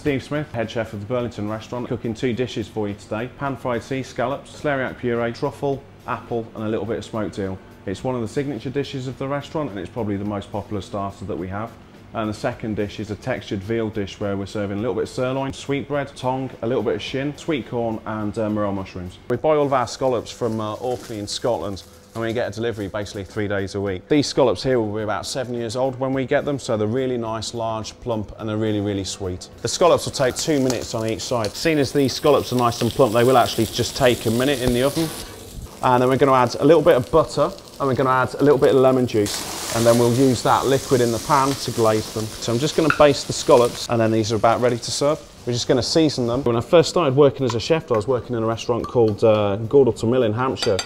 Steve Smith, head chef of the Burlington restaurant, cooking 2 dishes for you today. Pan-fried sea scallops, celeriac puree, truffle, apple and a little bit of smoked eel. It's one of the signature dishes of the restaurant and it's probably the most popular starter that we have. And the second dish is a textured veal dish where we're serving a little bit of sirloin, sweetbread, tongue, a little bit of shin, sweet corn and morel mushrooms. We buy all of our scallops from Orkney in Scotland and we get a delivery basically 3 days a week. These scallops here will be about 7 years old when we get them, so they're really nice, large, plump and they're really, really sweet. The scallops will take 2 minutes on each side. Seeing as these scallops are nice and plump, they will actually just take a minute in the oven. And then we're going to add a little bit of butter and we're going to add a little bit of lemon juice and then we'll use that liquid in the pan to glaze them. So I'm just going to baste the scallops and then these are about ready to serve. We're just going to season them. When I first started working as a chef, I was working in a restaurant called Gordleton Mill in Hampshire,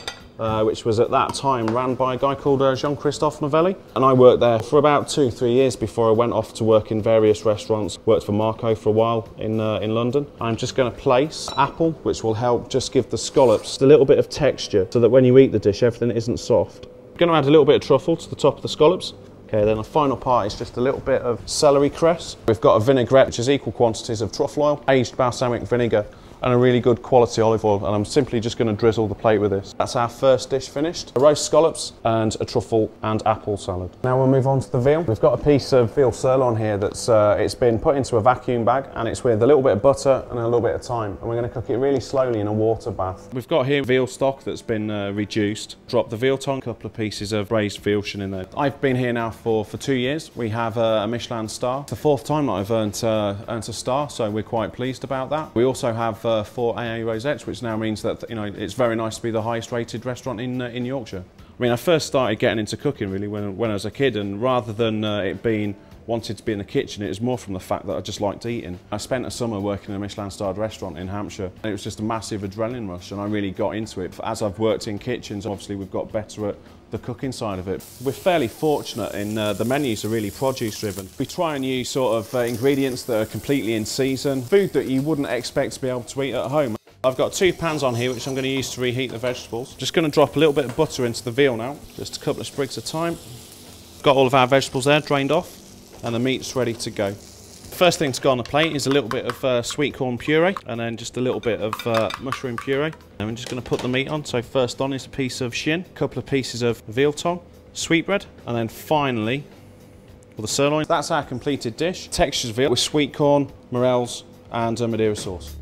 which was at that time ran by a guy called Jean-Christophe Novelli. And I worked there for about 2-3 years before I went off to work in various restaurants. Worked for Marco for a while in London. I'm just going to place apple, which will help just give the scallops a little bit of texture so that when you eat the dish, everything isn't soft. I'm going to add a little bit of truffle to the top of the scallops. Okay, then the final part is just a little bit of celery cress. We've got a vinaigrette, which is equal quantities of truffle oil, aged balsamic vinegar, and a really good quality olive oil, and I'm simply just going to drizzle the plate with this. That's our first dish finished. A roast scallops and a truffle and apple salad. Now we'll move on to the veal. We've got a piece of veal sirloin here that's it's been put into a vacuum bag and it's with a little bit of butter and a little bit of thyme, and we're going to cook it really slowly in a water bath. We've got here veal stock that's been reduced. Drop the veal tongue, a couple of pieces of braised veal shin in there. I've been here now for 2 years. We have a Michelin star. It's the 4th time that I've earned a star, so we're quite pleased about that. We also have 4 AA rosettes, which now means that it's very nice to be the highest rated restaurant in Yorkshire. I mean, I first started getting into cooking really when I was a kid, and rather than it being wanted to be in the kitchen, it was more from the fact that I just liked eating. I spent a summer working in a Michelin starred restaurant in Hampshire and it was just a massive adrenaline rush and I really got into it. As I've worked in kitchens, obviously we've got better at the cooking side of it. We're fairly fortunate in the menus are really produce driven. We try and use sort of ingredients that are completely in season, food that you wouldn't expect to be able to eat at home. I've got 2 pans on here which I'm going to use to reheat the vegetables. Just going to drop a little bit of butter into the veal now, just a couple of sprigs of thyme. Got all of our vegetables there drained off and the meat's ready to go. First thing to go on the plate is a little bit of sweet corn puree and then just a little bit of mushroom puree. And I'm just going to put the meat on. So first on is a piece of shin, a couple of pieces of veal tongue, sweetbread, and then finally the sirloin. That's our completed dish. Textured veal with sweet corn, morels and Madeira sauce.